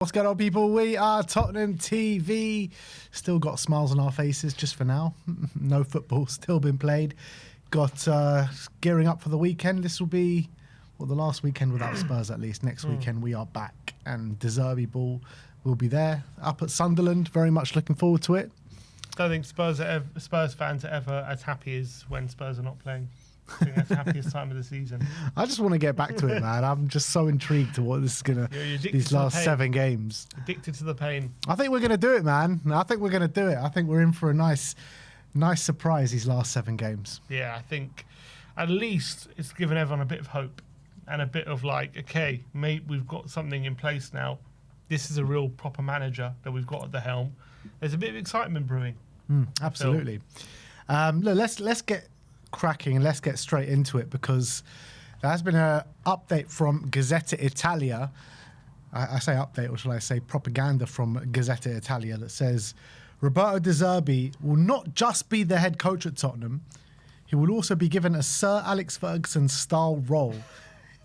What's going on, people? We are Tottenham TV. Still got smiles on our faces just for now. No football still been played. Got gearing up for the weekend. This will be, well, the last weekend without Spurs at least. Next weekend we are back and the Zerbi ball will be there up at Sunderland. Very much looking forward to it. Don't think Spurs fans are ever as happy as when Spurs are not playing. I think that's the happiest time of the season. I just want to get back to it, man. I'm just so intrigued to what this is going to, these last 7 games. Addicted to the pain. I think we're going to do it, man. I think we're going to do it. I think we're in for a nice surprise these last 7 games. Yeah, I think at least it's given everyone a bit of hope and a bit of like, okay, mate, we've got something in place now. This is a real proper manager that we've got at the helm. There's a bit of excitement brewing. Absolutely. Look, let's get cracking and let's get straight into it, because there has been an update from Gazzetta Italia. I say update, or shall I say propaganda from Gazzetta Italia, that says Roberto De Zerbi will not just be the head coach at Tottenham, he will also be given a Sir Alex Ferguson style role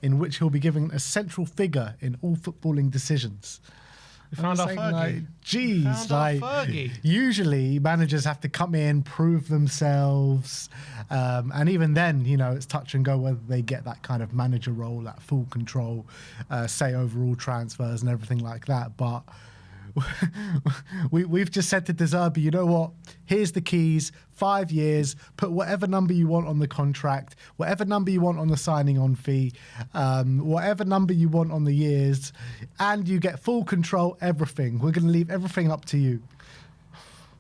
in which he'll be given a central figure in all footballing decisions. We found our Fergie. Like, geez, like, usually managers have to come in, prove themselves, and even then, you know, it's touch and go whether they get that kind of manager role, that full control, say over all transfers and everything like that. But we've just said to De Zerbi, you know what? Here's the keys. 5 years. Put whatever number you want on the contract, whatever number you want on the signing on fee, whatever number you want on the years, and you get full control. Everything. We're going to leave everything up to you.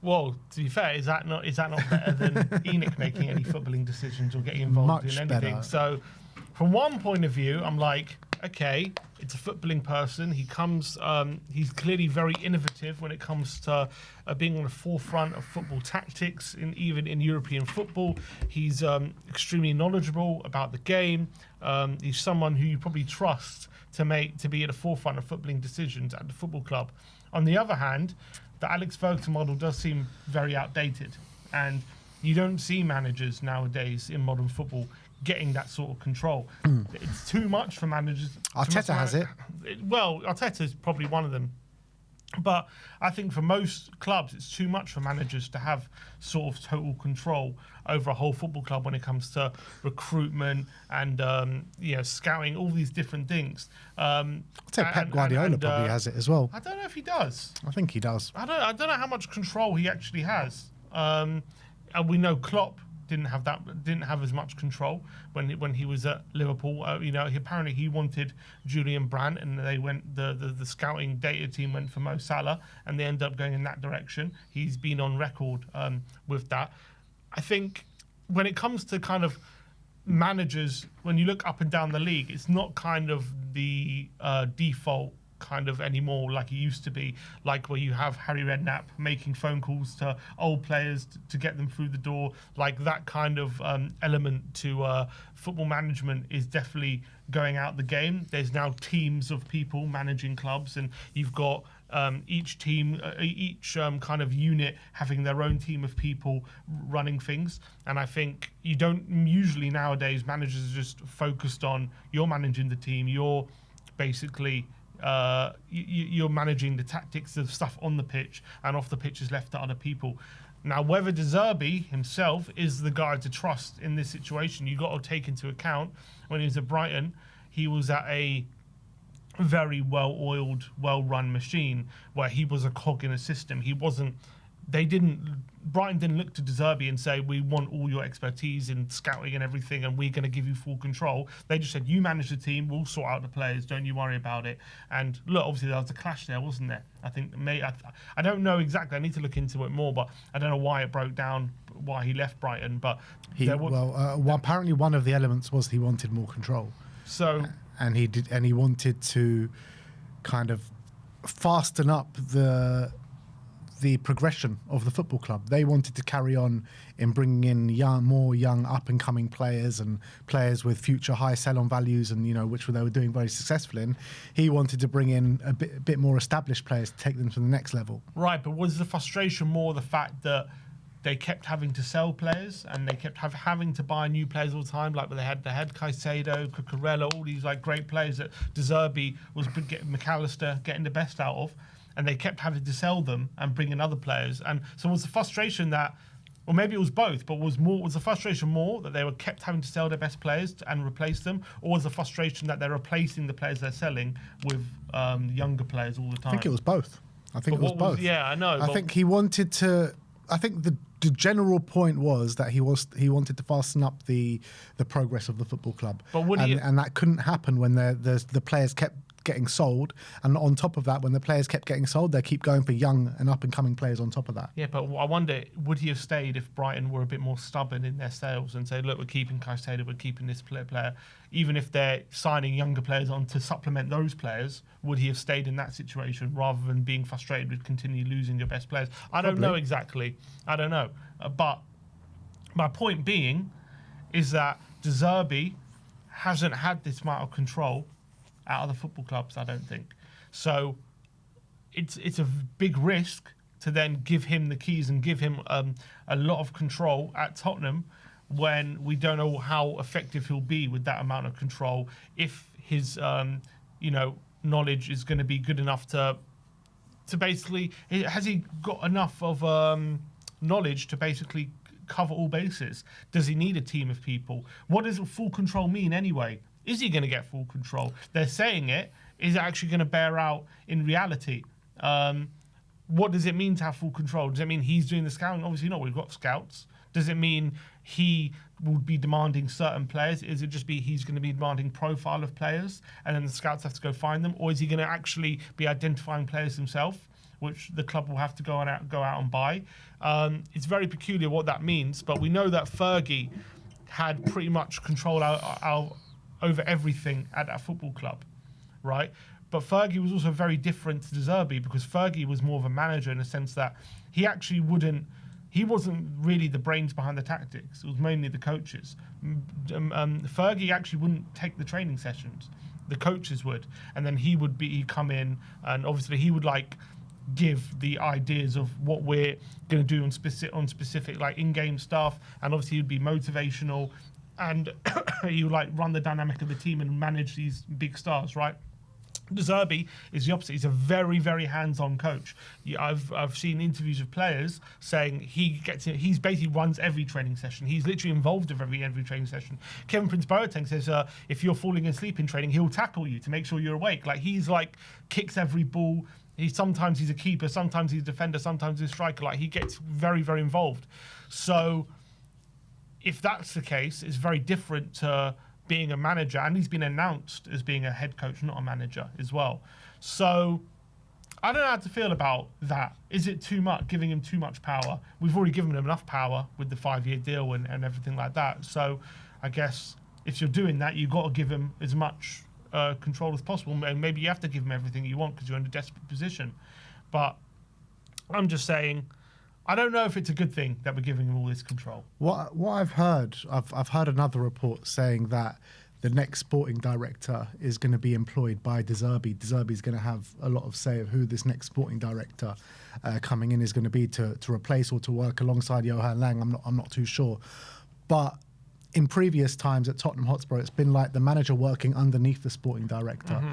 Well, to be fair, is that not better than Enoch making any footballing decisions or getting involved in anything? Better. So, from one point of view, I'm like, okay, it's a footballing person. He comes, he's clearly very innovative when it comes to being on the forefront of football tactics, even in European football. He's extremely knowledgeable about the game. He's someone who you probably trust to be at the forefront of footballing decisions at the football club. On the other hand, the Alex Ferguson model does seem very outdated, and you don't see managers nowadays in modern football getting that sort of control. It's too much for managers. Arteta has it. Well, Arteta's probably one of them. But I think for most clubs, it's too much for managers to have sort of total control over a whole football club when it comes to recruitment and scouting, all these different things. I'd say Pep Guardiola probably has it as well. I don't know if he does. I think he does. I don't know how much control he actually has. And we know Klopp didn't have as much control when he was at Liverpool. Apparently he wanted Julian Brandt, and they went the scouting data team went for Mo Salah, and they ended up going in that direction. He's been on record with that. I think when it comes to kind of managers, when you look up and down the league, it's not kind of the default kind of anymore like it used to be, like where you have Harry Redknapp making phone calls to old players to get them through the door. Like that kind of element to football management is definitely going out the game. There's now teams of people managing clubs, and you've got each team, each kind of unit having their own team of people running things. And I think you don't usually nowadays, managers are just focused on, you're managing the team, you're basically you're managing the tactics of stuff on the pitch, and off the pitch is left to other people. Now, whether De Zerbi himself is the guy to trust in this situation, you've got to take into account when he was at Brighton, he was at a very well-oiled, well-run machine where he was a cog in a system. Brighton didn't look to De Zerbi and say, we want all your expertise in scouting and everything, and we're going to give you full control. They just said, you manage the team, we'll sort out the players, don't you worry about it. And look, obviously there was a clash there, wasn't there? I think, I don't know exactly, I need to look into it more, but I don't know why it broke down, why he left Brighton. But apparently one of the elements was he wanted more control. So, and he wanted to kind of fasten up the progression of the football club. They wanted to carry on in bringing in more young up-and-coming players and players with future high sell-on values, and which they were doing very successfully in. He wanted to bring in a bit more established players to take them to the next level. Right, but was the frustration more the fact that they kept having to sell players and they kept having to buy new players all the time. Like they had Caicedo, Cucurella, all these like great players that De Zerbi was getting McAllister getting the best out of, and they kept having to sell them and bring in other players. And so it was the frustration that, or maybe it was both, but was the frustration more that they were kept having to sell their best players and replace them, or was the frustration that they're replacing the players they're selling with younger players all the time? I think it was both. Yeah, I know. I think he wanted to. I think the general point was that he wanted to fasten up the progress of the football club. But and that couldn't happen when the players kept getting sold, and on top of that, when the players kept getting sold, they keep going for young and up and coming players on top of that. Yeah, but I wonder, would he have stayed if Brighton were a bit more stubborn in their sales and say, look, we're keeping Caicedo, we're keeping this player, even if they're signing younger players on to supplement those players? Would he have stayed in that situation rather than being frustrated with continue losing your best players? I don't know exactly. I don't know. But my point being is that De Zerbi hasn't had this amount of control out of the football clubs, I don't think. So it's a big risk to then give him the keys and give him a lot of control at Tottenham when we don't know how effective he'll be with that amount of control, if his knowledge is going to be good enough to basically, has he got enough of knowledge to basically cover all bases? Does he need a team of people? What does full control mean anyway? Is he going to get full control? They're saying it. Is it actually going to bear out in reality? What does it mean to have full control? Does it mean he's doing the scouting? Obviously not. We've got scouts. Does it mean he will be demanding certain players? Is it just he's going to be demanding profile of players and then the scouts have to go find them? Or is he going to actually be identifying players himself, which the club will have to go out and buy? It's very peculiar what that means, but we know that Fergie had pretty much control over everything at that football club, right? But Fergie was also very different to De Zerbi, because Fergie was more of a manager in the sense that he wasn't really the brains behind the tactics. It was mainly the coaches. Fergie actually wouldn't take the training sessions. The coaches would, and then he'd come in, and obviously he would give the ideas of what we're going to do on specific like in-game stuff, and obviously he'd be motivational, and you run the dynamic of the team and manage these big stars, right? De Zerbi is the opposite. He's a very, very hands-on coach. I've seen interviews of players saying he basically runs every training session. He's literally involved with every training session. Kevin Prince Boateng says if you're falling asleep in training, he'll tackle you to make sure you're awake. He's kicks every ball. Sometimes he's a keeper, sometimes he's a defender, sometimes he's a striker. He gets very, very involved. So if that's the case, it's very different to being a manager, and he's been announced as being a head coach, not a manager as well. So I don't know how to feel about that. Is it too much, giving him too much power? We've already given him enough power with the 5-year deal and everything like that. So I guess if you're doing that, you've got to give him as much control as possible. And maybe you have to give him everything you want because you're in a desperate position. But I'm just saying, I don't know if it's a good thing that we're giving him all this control. What I've heard, I've heard another report saying that the next sporting director is going to be employed by De Zerbi. De Zerbi is going to have a lot of say of who this next sporting director coming in is going to be to replace or to work alongside Johan Lang. I'm not too sure, but in previous times at Tottenham Hotspur, it's been like the manager working underneath the sporting director,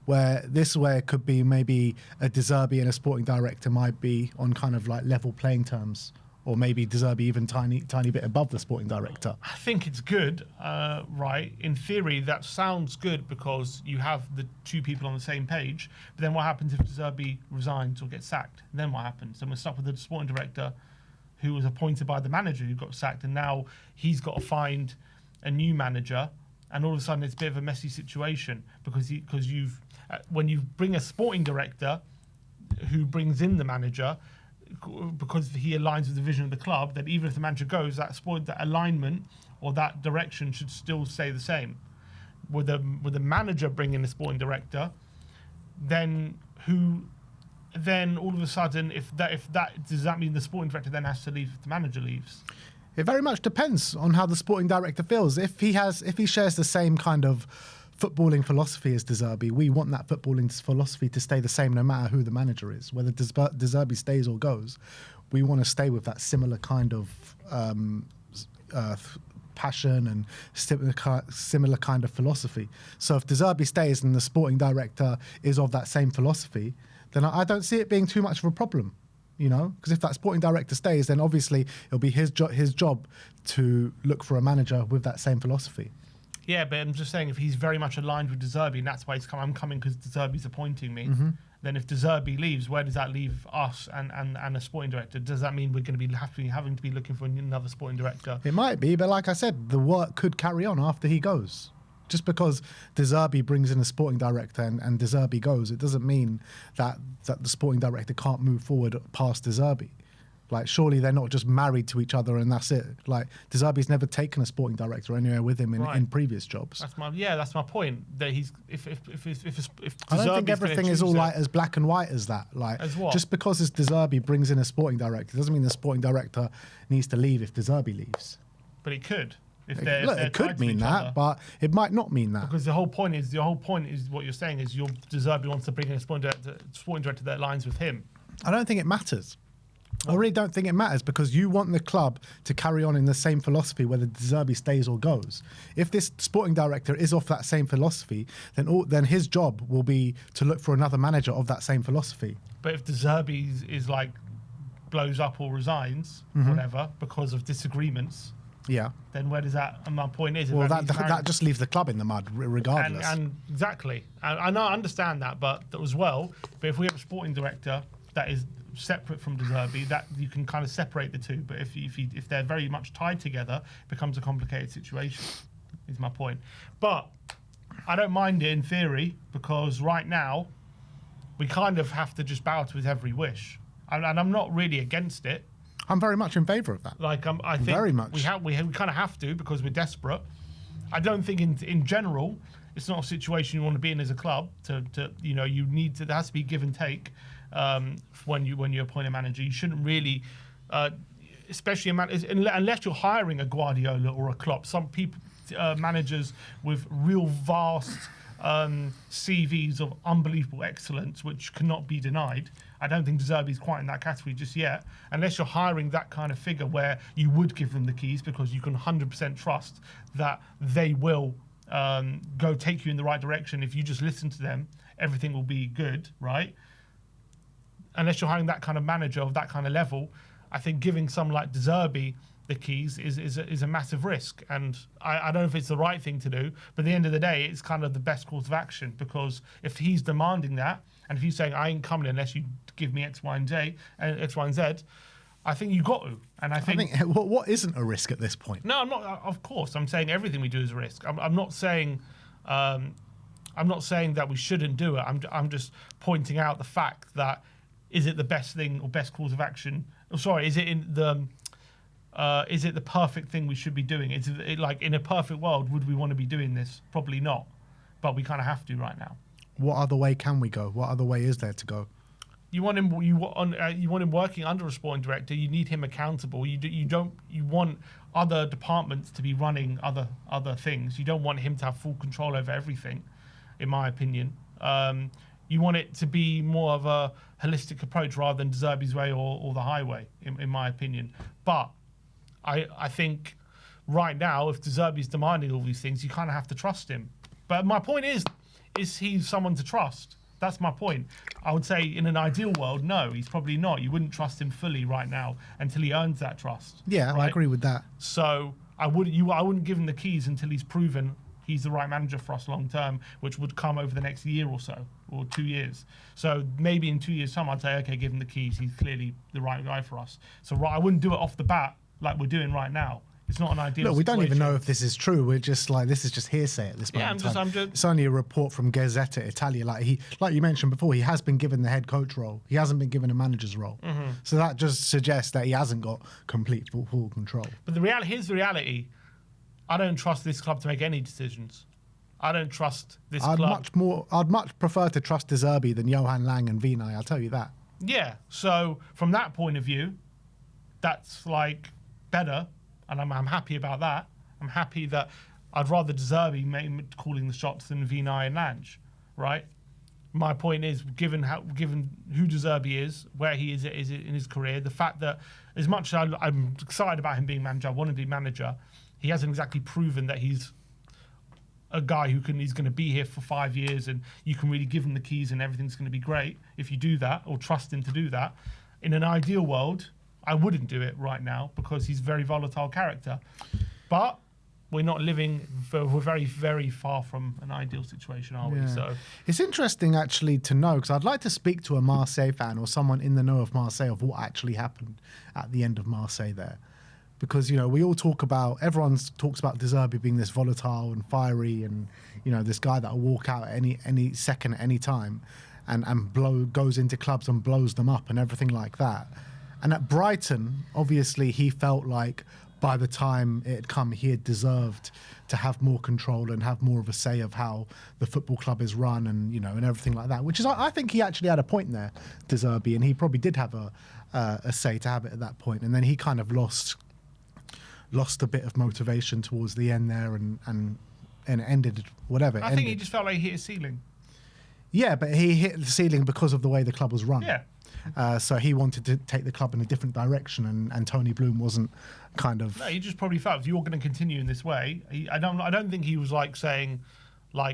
where it could be maybe a De Zerbi and a sporting director might be on kind of level playing terms, or maybe De Zerbi even tiny bit above the sporting director. I think it's good, right? In theory, that sounds good because you have the two people on the same page. But then what happens if De Zerbi resigns or gets sacked? And then what happens? Then we're stuck with the sporting director who was appointed by the manager who got sacked, and now he's got to find a new manager, and all of a sudden it's a bit of a messy situation because when you bring a sporting director who brings in the manager because he aligns with the vision of the club, then even if the manager goes, that alignment or that direction should still stay the same. With the manager bringing the sporting director, then all of a sudden, does that mean the sporting director then has to leave if the manager leaves? It very much depends on how the sporting director feels. If he shares the same kind of footballing philosophy as De Zerbi, we want that footballing philosophy to stay the same no matter who the manager is. Whether De Zerbi stays or goes, we want to stay with that similar kind of passion and similar kind of philosophy. So if De Zerbi stays and the sporting director is of that same philosophy, then I don't see it being too much of a problem, you know, because if that sporting director stays, then obviously it'll be his job to look for a manager with that same philosophy. Yeah, but I'm just saying, if he's very much aligned with De Zerbi, and that's why I'm coming because De Zerbi's appointing me, then if De Zerbi leaves, where does that leave us and a sporting director? Does that mean we're going to be having to be looking for another sporting director? It might be, but like I said, the work could carry on after he goes. Just because De Zerbi brings in a sporting director and De Zerbi goes, it doesn't mean that the sporting director can't move forward past De Zerbi. Like, surely they're not just married to each other and that's it. Like, De Zerbi's never taken a sporting director anywhere with him in previous jobs. That's my point. That he's if I don't think everything is all like as black and white as that. Like, as what? Just because De Zerbi brings in a sporting director doesn't mean the sporting director needs to leave if De Zerbi leaves. But it could. It could mean that, but it might not mean that. Because the whole point is what you're saying is De Zerbi wants to bring in a sporting director that aligns with him. I don't think it matters. I really don't think it matters, because you want the club to carry on in the same philosophy whether De Zerbi stays or goes. If this sporting director is off that same philosophy, then his job will be to look for another manager of that same philosophy. But if De Zerbi is like blows up or resigns, whatever, because of disagreements, then where does that? And my point is, well, that just leaves the club in the mud, regardless. And exactly, and I understand that, but as well. But if we have a sporting director that is separate from De Zerbi, that you can kind of separate the two. But if they're very much tied together, it becomes a complicated situation. Is my point. But I don't mind it in theory, because right now we kind of have to just bow to his every wish, and I'm not really against it. I'm very much in favour of that. Like I think very much. we kind of have to, because we're desperate. I don't think in general it's not a situation you want to be in as a club. You need to. There has to be give and take. When you appoint a manager, you shouldn't really, especially unless you're hiring a Guardiola or a Klopp. Some people, managers with real vast CVs of unbelievable excellence, which cannot be denied. I don't think De Zerbi's quite in that category just yet, unless you're hiring that kind of figure where you would give them the keys, because you can 100% trust that they will go take you in the right direction. If you just listen to them, everything will be good, right? Unless you're hiring that kind of manager of that kind of level, I think giving someone like De Zerbi the keys is a massive risk. And I don't know if it's the right thing to do, but at the end of the day, it's kind of the best course of action, because if he's demanding that, and if he's saying, I ain't coming unless you give me X, Y, and Z, I think you got to. And I think what isn't a risk at this point? No, I'm not. Of course, I'm saying everything we do is a risk. I'm not saying that we shouldn't do it. I'm just pointing out the fact that, is it the best thing or best course of action? Oh, sorry, is it the perfect thing we should be doing? Is it like, in a perfect world, would we want to be doing this? Probably not, but we kind of have to right now. What other way can we go? What other way is there to go? You want him working under a sporting director. You need him accountable. You want other departments to be running other things. You don't want him to have full control over everything, in my opinion. You want it to be more of a holistic approach rather than De Zerbi's way or the highway, in my opinion. But I think right now, if De Zerbi's demanding all these things, you kind of have to trust him. But my point is he someone to trust? That's my point. I would say in an ideal world, no, he's probably not. You wouldn't trust him fully right now until he earns that trust. Yeah, right? I agree with that. So I wouldn't give him the keys until he's proven he's the right manager for us long term, which would come over the next year or so, or 2 years. So maybe in 2 years' time, I'd say, okay, give him the keys. He's clearly the right guy for us. So I wouldn't do it off the bat like we're doing right now. It's not an ideal Look, we situation. don't even know if this is true. We're just like, this is just hearsay at this moment. Yeah, it's only a report from Gazzetta Italia. Like you mentioned before, he has been given the head coach role. He hasn't been given a manager's role. Mm-hmm. So that just suggests that he hasn't got complete full control. But here's the reality. I don't trust this club to make any decisions. I don't trust this club. I'd much prefer to trust De Zerbi than Johan Lang and Vinay, I'll tell you that. Yeah, so from that point of view, that's like better, and I'm happy about that. I'm happy that I'd rather De Zerbi calling the shots than Vinay and Lange, right? my point is, given who Zerbi is, where he is in his career, the fact that as much as I'm excited about him being manager, I want to be manager, he hasn't exactly proven that he's a guy he's going to be here for 5 years and you can really give him the keys and everything's going to be great if you do that or trust him to do that. In an ideal world, I wouldn't do it right now because he's a very volatile character. But we're not living, we're very, very far from an ideal situation, are we? So it's interesting actually to know, because I'd like to speak to a Marseille fan or someone in the know of Marseille of what actually happened at the end of Marseille there. Because, we all talk about, everyone talks about De Zerbi being this volatile and fiery and, this guy that will walk out at any second, at any time and goes into clubs and blows them up and everything like that. And at Brighton, obviously, he felt like by the time it had come, he had deserved to have more control and have more of a say of how the football club is run and, and everything like that, which is, I think he actually had a point there, De Zerbi, and he probably did have a say to have it at that point. And then he kind of lost a bit of motivation towards the end there and it ended whatever. I think he just felt like he hit a ceiling. Yeah, but he hit the ceiling because of the way the club was run. Yeah. So he wanted to take the club in a different direction, and Tony Bloom wasn't kind of. No, he just probably felt if you're going to continue in this way, I don't think he was saying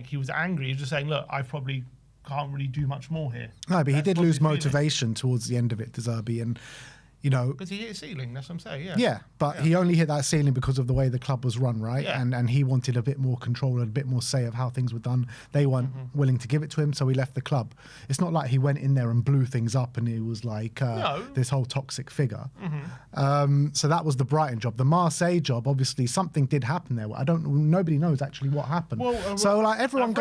he was angry. He was just saying, look, I probably can't really do much more here. No, but he did lose motivation towards the end of it, De Zerbi, and. Because he hit a ceiling, that's what I'm saying, yeah. Yeah, but he only hit that ceiling because of the way the club was run, right? Yeah. And he wanted a bit more control and a bit more say of how things were done. They weren't willing to give it to him, so he left the club. It's not like he went in there and blew things up and he was like this whole toxic figure. So that was the Brighton job. The Marseille job, obviously, something did happen there. Nobody knows actually what happened. So everyone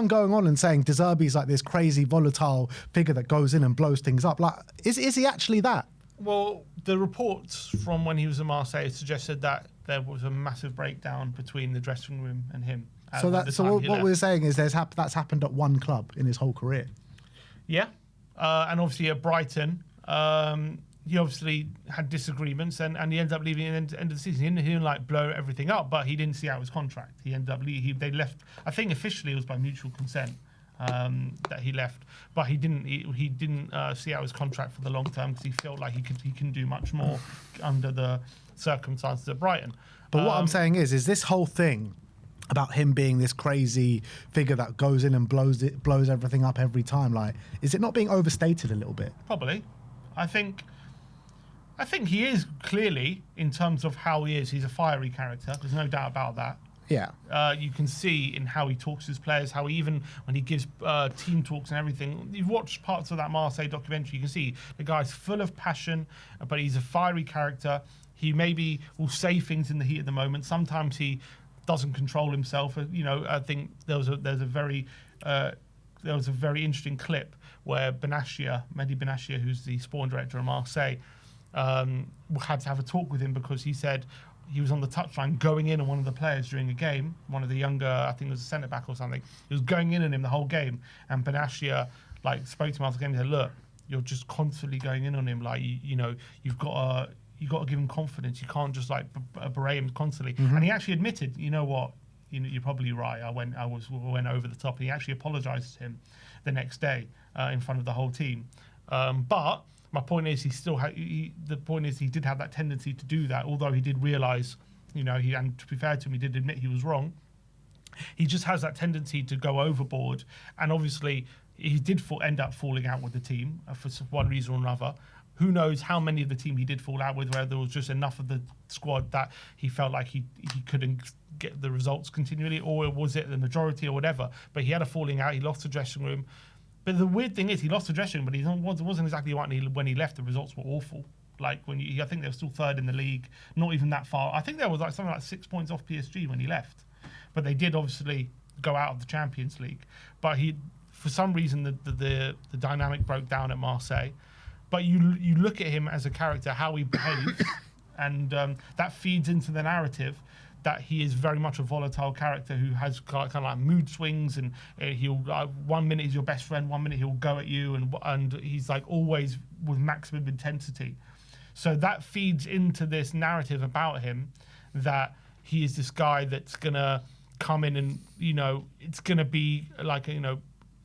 going on and saying De Zerbi's like this crazy, volatile figure that goes in and blows things up. Like, is he actually that? Well, the reports from when he was in Marseille suggested that there was a massive breakdown between the dressing room and him. So what we're saying is that's happened at one club in his whole career. Yeah, and obviously at Brighton, he obviously had disagreements and he ended up leaving at the end of the season. He didn't blow everything up, but he didn't see out his contract. He ended up they left. I think officially it was by mutual consent. That he left, but he didn't see out his contract for the long term because he felt like he can do much more under the circumstances at Brighton. But what I'm saying is this whole thing about him being this crazy figure that goes in and blows everything up every time, is it not being overstated a little bit? Probably. I think he is clearly, in terms of how he is, he's a fiery character. There's no doubt about that. Yeah. You can see in how he talks to his players, how even when he gives team talks and everything. You've watched parts of that Marseille documentary. You can see the guy's full of passion, but he's a fiery character. He maybe will say things in the heat of the moment. Sometimes he doesn't control himself. I think there was a very interesting clip where Mehdi Benatia, who's the sporting director of Marseille, had to have a talk with him because he said he was on the touchline going in on one of the players during a game, one of the younger, I think it was a centre back or something. He was going in on him the whole game, and Benatia spoke to him after the game and said, "Look, you're just constantly going in on him. You've got to give him confidence. You can't just berate him constantly." And he actually admitted, "You know what? You're probably right. I went over the top." And he actually apologised to him the next day in front of the whole team. But my point is, he did have that tendency to do that, although he did realise, and to be fair to him, he did admit he was wrong. He just has that tendency to go overboard, and obviously he did end up falling out with the team for one reason or another. Who knows how many of the team he did fall out with, whether there was just enough of the squad that he felt like he couldn't get the results continually, or was it the majority or whatever. But he had a falling out, he lost the dressing room. But the weird thing is, he lost the dressing room, but he wasn't exactly right. When he left, the results were awful. I think they were still third in the league, not even that far. I think there was something like 6 points off PSG when he left. But they did obviously go out of the Champions League. But for some reason, the dynamic broke down at Marseille. But you look at him as a character, how he behaves, and that feeds into the narrative that he is very much a volatile character who has kind of like mood swings, and he'll 1 minute he's your best friend, 1 minute he'll go at you, and he's always with maximum intensity. So that feeds into this narrative about him that he is this guy that's gonna come in and it's gonna be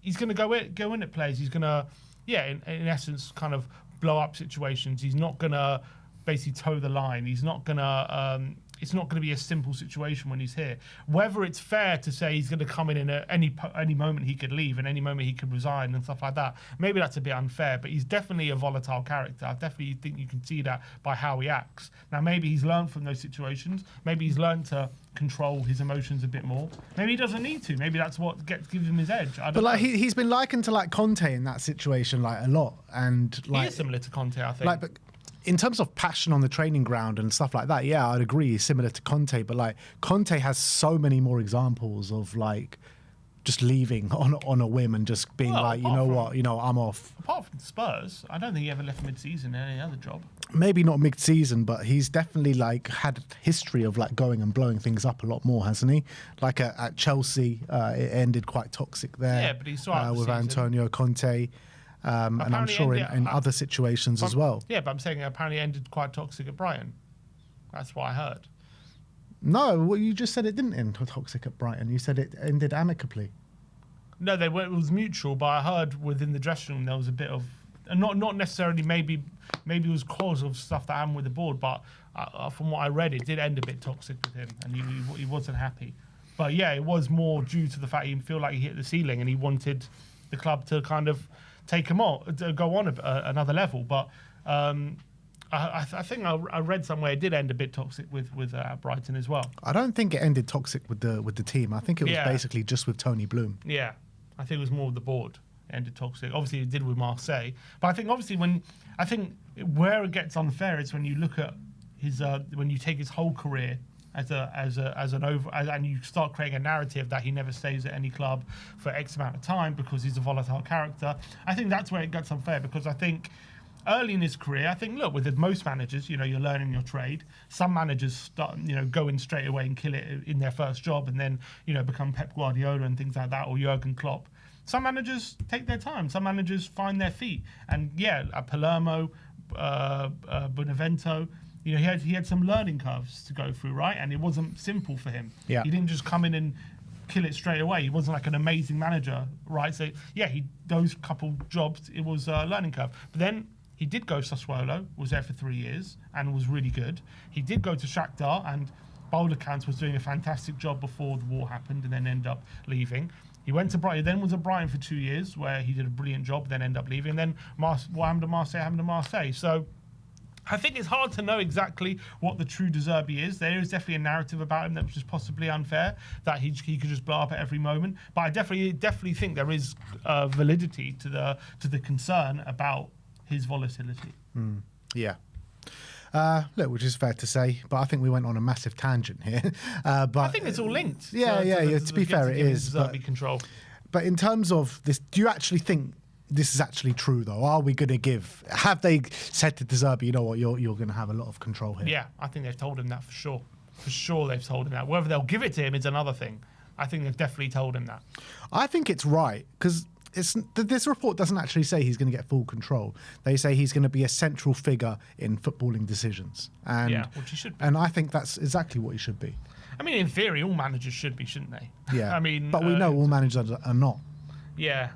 he's going to go in at players. He's going to, in essence, kind of blow up situations. He's not going to basically toe the line. He's not going to. It's not going to be a simple situation when he's here. Whether it's fair to say he's going to come in at any moment he could leave and any moment he could resign and stuff like that, maybe that's a bit unfair. But he's definitely a volatile character. I definitely think you can see that by how he acts. Now, maybe he's learned from those situations. Maybe he's learned to control his emotions a bit more. Maybe he doesn't need to. Maybe that's what gives him his edge. I don't know. He's been likened to like Conte in that situation like a lot, and like he is similar to Conte, I think. Like, but in terms of passion on the training ground and stuff like that, yeah, I'd agree, he's similar to Conte. But like Conte has so many more examples of like just leaving on a whim and just being like, I'm off. Apart from Spurs, I don't think he ever left mid-season in any other job. Maybe not mid-season, but he's definitely like had a history of like going and blowing things up a lot more, hasn't he? Like at Chelsea, it ended quite toxic there. Yeah, but he saw with Antonio Conte. And I'm sure in other situations as well. Yeah, but I'm saying it apparently ended quite toxic at Brighton. That's what I heard. No, well, you just said it didn't end toxic at Brighton. You said it ended amicably. No, it was mutual, but I heard within the dressing room there was a bit of, not necessarily maybe it was cause of stuff that happened with the board, but from what I read, it did end a bit toxic with him, and he wasn't happy. But yeah, it was more due to the fact he felt like he hit the ceiling, and he wanted the club to kind of take him on, to go on another level. But I think I read somewhere it did end a bit toxic with Brighton as well. I don't think it ended toxic with the team. I think it was basically just with Tony Bloom. Yeah, I think it was more with the board. It ended toxic. Obviously, it did with Marseille. But I think obviously where it gets unfair is when you look at his when you take his whole career and you start creating a narrative that he never stays at any club for X amount of time because he's a volatile character. I think that's where it gets unfair, because I think early in his career, I think, look, with most managers, you're learning your trade. Some managers start, go in straight away and kill it in their first job and then, become Pep Guardiola and things like that, or Jurgen Klopp. Some managers take their time. Some managers find their feet. And Palermo, Benevento, he had some learning curves to go through, right? And it wasn't simple for him. Yeah. He didn't just come in and kill it straight away. He wasn't like an amazing manager, right? So those couple jobs, it was a learning curve. But then he did go to Sassuolo, was there for 3 years and was really good. He did go to Shakhtar, and Boulderkans was doing a fantastic job before the war happened and then ended up leaving. He went to Brighton, then was at Brighton for 2 years where he did a brilliant job, then ended up leaving. Then what happened to Marseille? So I think it's hard to know exactly what the true De Zerbi is. There is definitely a narrative about him that was just possibly unfair, that he could just blow up at every moment. But I definitely think there is validity to the concern about his volatility. Yeah. Look, which is fair to say, but I think we went on a massive tangent here. But I think it's all linked. To be fair, it is. Control. But in terms of this, do you actually think this is actually true, though? Are we going to have they said to De Zerbi, you know what, you're going to have a lot of control here? Yeah, I think they've told him that for sure. For sure they've told him that. Whether they'll give it to him is another thing. I think they've definitely told him that. I think it's right, because this report doesn't actually say he's going to get full control. They say he's going to be a central figure in footballing decisions. And, which he should be. And I think that's exactly what he should be. I mean, in theory, all managers should be, shouldn't they? Yeah. I mean, but we know all managers are not. Yeah.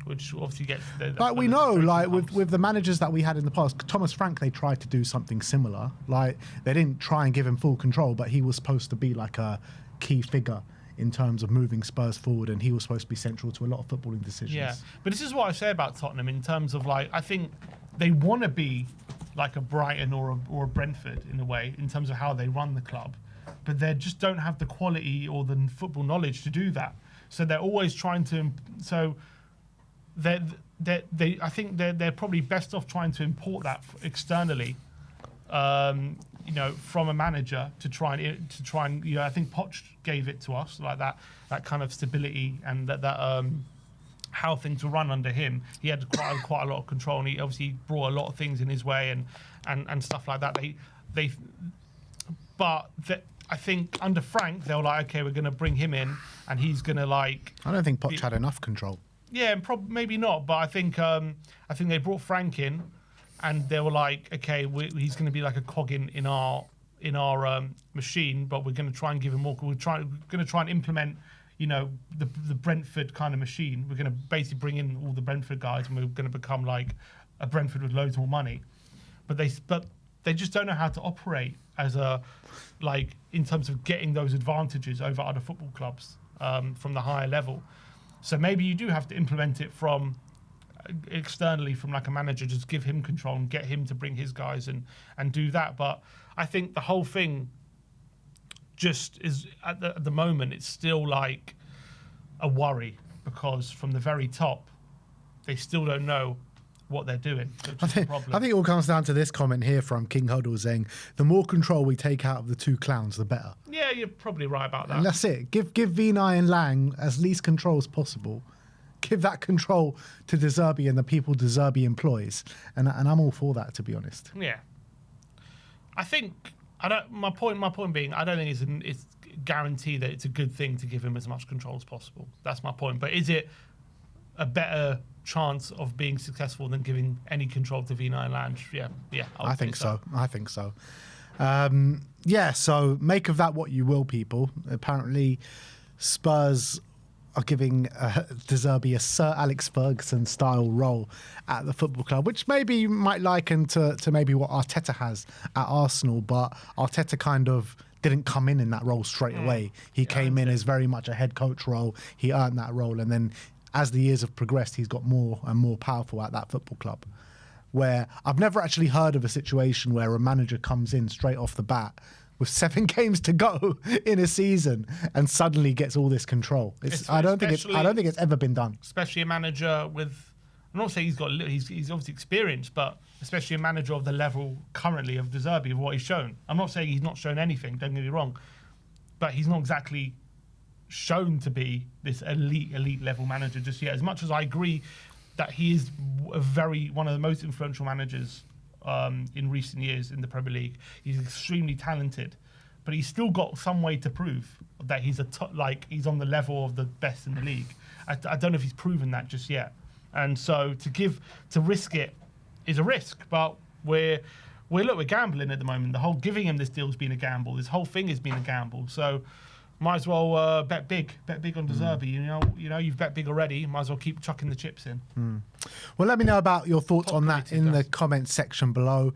Which obviously gets... Like we know, like with the managers that we had in the past, Thomas Frank, they tried to do something similar. Like they didn't try and give him full control, but he was supposed to be like a key figure in terms of moving Spurs forward, and he was supposed to be central to a lot of footballing decisions. Yeah, but this is what I say about Tottenham in terms of, like, I think they want to be like a Brighton or a Brentford in a way, in terms of how they run the club, but they just don't have the quality or the football knowledge to do that. So they're always trying to... So I think they're probably best off trying to import that externally, from a manager to try and I think Poch gave it to us, like that kind of stability and that how things were run under him. He had quite a lot of control, and he obviously brought a lot of things in his way and stuff like that. I think under Frank they were like, okay, we're going to bring him in, and he's going to like. I don't think Poch had enough control. Yeah, and maybe not, but I think they brought Frank in, and they were like, okay, he's going to be like a cog in our machine, but we're going to try and give him more. We're going to try and implement, the Brentford kind of machine. We're going to basically bring in all the Brentford guys, and we're going to become like a Brentford with loads more money. But they just don't know how to operate as in terms of getting those advantages over other football clubs from the higher level. So maybe you do have to implement it from externally, from like a manager, just give him control and get him to bring his guys and do that. But I think the whole thing just is at the moment, it's still like a worry, because from the very top, they still don't know what they're doing. I think it all comes down to this comment here from King Huddle saying, the more control we take out of the two clowns, the better. Yeah, you're probably right about that. And that's it. Give Vinay and Lang as least control as possible. Give that control to De Zerbi and the people De Zerbi employs. And I'm all for that, to be honest. Yeah. I think, my point being, I don't think it's guaranteed that it's a good thing to give him as much control as possible. That's my point. But is it a better chance of being successful than giving any control to Vinay and Lange? Yeah. I think so. So make of that what you will, people. Apparently, Spurs are giving De Zerbi a Sir Alex Ferguson style role at the football club, which maybe you might liken to maybe what Arteta has at Arsenal, but Arteta kind of didn't come in that role straight away. He came in as very much a head coach role. He earned that role, and then as the years have progressed, he's got more and more powerful at that football club. Where I've never actually heard of a situation where a manager comes in straight off the bat with 7 games to go in a season and suddenly gets all this control. I don't think it's ever been done. Especially a manager with, I'm not saying he's obviously experienced, but especially a manager of the level currently of De Zerbi, of what he's shown. I'm not saying he's not shown anything, don't get me wrong, but he's not exactly shown to be this elite level manager just yet. As much as I agree that he is one of the most influential managers in recent years in the Premier League, he's extremely talented, but he's still got some way to prove that he's he's on the level of the best in the league. I don't know if he's proven that just yet, and so to risk it is a risk. But we're gambling at the moment. The whole giving him this deal has been a gamble. This whole thing has been a gamble. So might as well bet big on De Zerbi. You know, you've bet big already. Might as well keep chucking the chips in. Well, let me know about your thoughts on that in the comments section below.